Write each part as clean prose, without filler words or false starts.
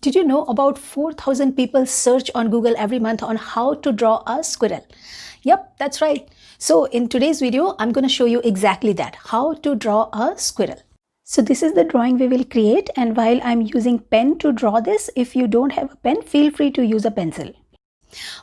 Did you know about 4,000 people search on Google every month on how to draw a squirrel? Yep, that's right. So in today's video, I'm going to show you exactly that, how to draw a squirrel. So this is the drawing we will create, and while I'm using pen to draw this, if you don't have a pen, feel free to use a pencil.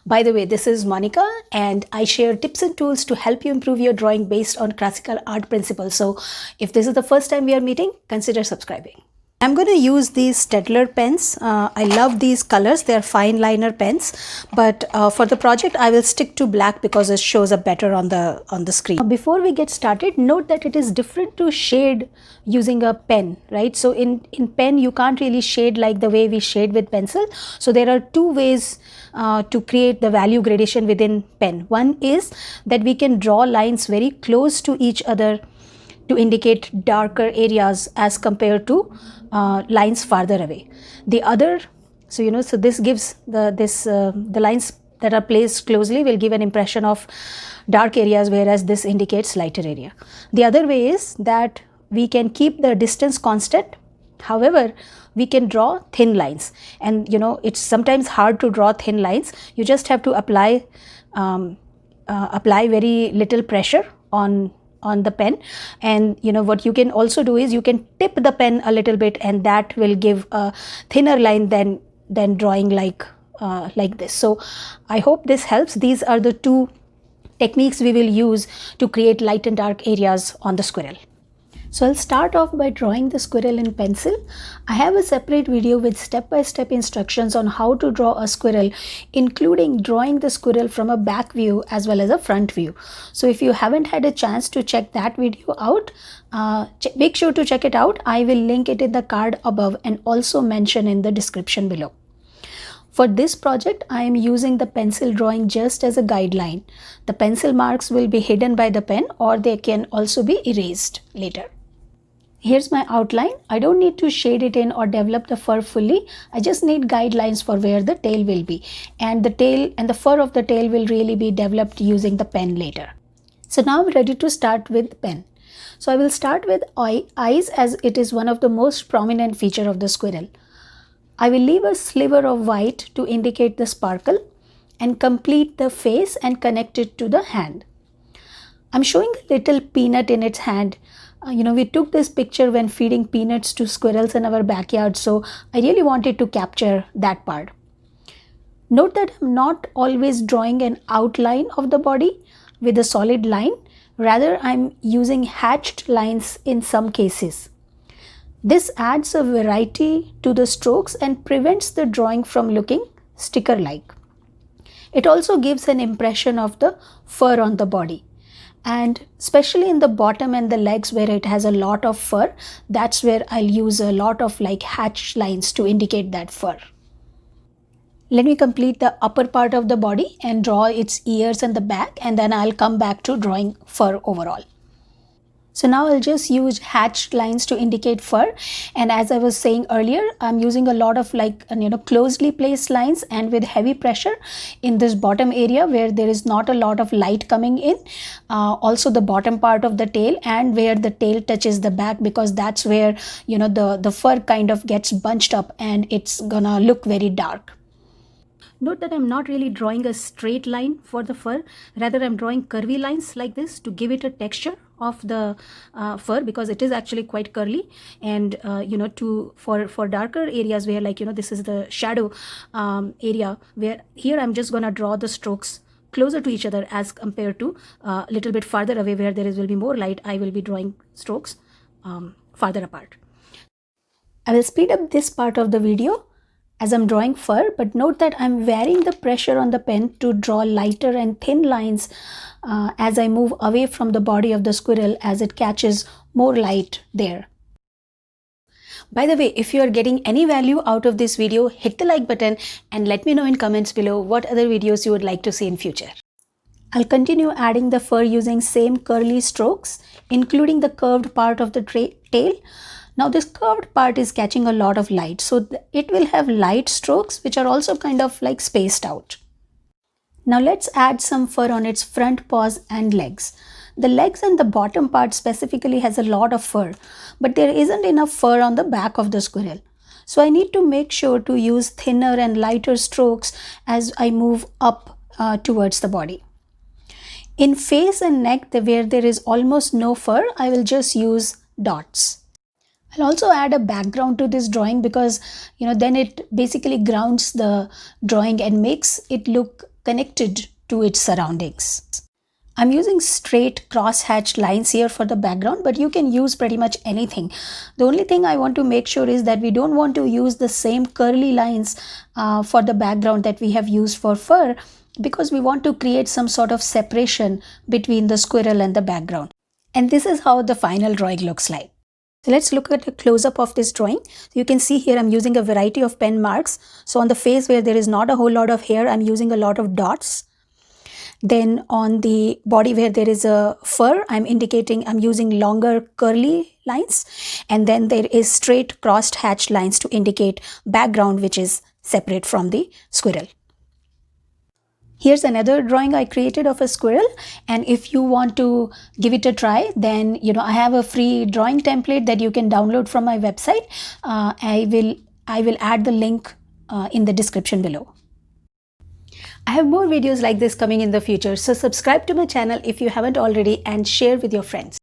By the way, this is Monica and I share tips and tools to help you improve your drawing based on classical art principles. So if this is the first time we are meeting, consider subscribing. I'm going to use these Staedtler pens. I love these colors. They're fine liner pens, but for the project I will stick to black because it shows up better on the screen. Before we get started, note that it is different to shade using a pen, right? So in pen you can't really shade like the way we shade with pencil. So there are two ways to create the value gradation within pen. One is that we can draw lines very close to each other to indicate darker areas as compared to lines farther away. The other, so this gives the lines that are placed closely will give an impression of dark areas, whereas this indicates lighter area. The other way is that we can keep the distance constant. However, we can draw thin lines, and it's sometimes hard to draw thin lines. You just have to apply very little pressure on the pen, and what you can also do is you can tip the pen a little bit, and that will give a thinner line than drawing like this. So I hope this helps. These are the two techniques we will use to create light and dark areas on the squirrel. So I'll start off by drawing the squirrel in pencil. I have a separate video with step-by-step instructions on how to draw a squirrel, including drawing the squirrel from a back view as well as a front view. So if you haven't had a chance to check that video out, make sure to check it out. I will link it in the card above and also mention in the description below. For this project, I am using the pencil drawing just as a guideline. The pencil marks will be hidden by the pen, or they can also be erased later. Here's my outline. I don't need to shade it in or develop the fur fully. I just need guidelines for where the tail will be. And the tail and the fur of the tail will really be developed using the pen later. So now I'm ready to start with pen. So I will start with eyes, as it is one of the most prominent feature of the squirrel. I will leave a sliver of white to indicate the sparkle and complete the face and connect it to the hand. I'm showing a little peanut in its hand. We took this picture when feeding peanuts to squirrels in our backyard, so I really wanted to capture that part. Note that I'm not always drawing an outline of the body with a solid line. Rather, I'm using hatched lines in some cases. This adds a variety to the strokes and prevents the drawing from looking sticker-like. It also gives an impression of the fur on the body. And especially in the bottom and the legs where it has a lot of fur, that's where I'll use a lot of hatched lines to indicate that fur. Let me complete the upper part of the body and draw its ears and the back, and then I'll come back to drawing fur overall. So now I'll just use hatched lines to indicate fur, and as I was saying earlier, I'm using a lot of closely placed lines and with heavy pressure in this bottom area where there is not a lot of light coming in. Also the bottom part of the tail and where the tail touches the back, because that's where the fur kind of gets bunched up and it's gonna look very dark. Note that I'm not really drawing a straight line for the fur. Rather, I'm drawing curvy lines like this to give it a texture of the fur, because it is actually quite curly, and for darker areas where this is the shadow area, where here I'm just gonna draw the strokes closer to each other as compared to a little bit farther away where there will be more light. I will be drawing strokes farther apart. I will speed up this part of the video as I'm drawing fur, but note that I'm varying the pressure on the pen to draw lighter and thin lines as I move away from the body of the squirrel as it catches more light there. By the way, if you are getting any value out of this video, hit the like button and let me know in comments below what other videos you would like to see in future. I'll continue adding the fur using same curly strokes, including the curved part of the tail. Now this curved part is catching a lot of light, so it will have light strokes which are also kind of spaced out. Now let's add some fur on its front paws and legs. The legs and the bottom part specifically has a lot of fur, but there isn't enough fur on the back of the squirrel. So I need to make sure to use thinner and lighter strokes as I move up towards the body. In face and neck, where there is almost no fur, I will just use dots. I'll also add a background to this drawing because then it basically grounds the drawing and makes it look connected to its surroundings. I'm using straight cross-hatched lines here for the background, but you can use pretty much anything. The only thing I want to make sure is that we don't want to use the same curly lines for the background that we have used for fur, because we want to create some sort of separation between the squirrel and the background. And this is how the final drawing looks like. So let's look at a close-up of this drawing. You can see here I'm using a variety of pen marks. So on the face where there is not a whole lot of hair, I'm using a lot of dots. Then on the body where there is a fur, I'm using longer curly lines. And then there is straight crossed hatched lines to indicate background, which is separate from the squirrel. Here's another drawing I created of a squirrel, and if you want to give it a try, then I have a free drawing template that you can download from my website. I will add the link in the description below. I have more videos like this coming in the future, so subscribe to my channel if you haven't already and share with your friends.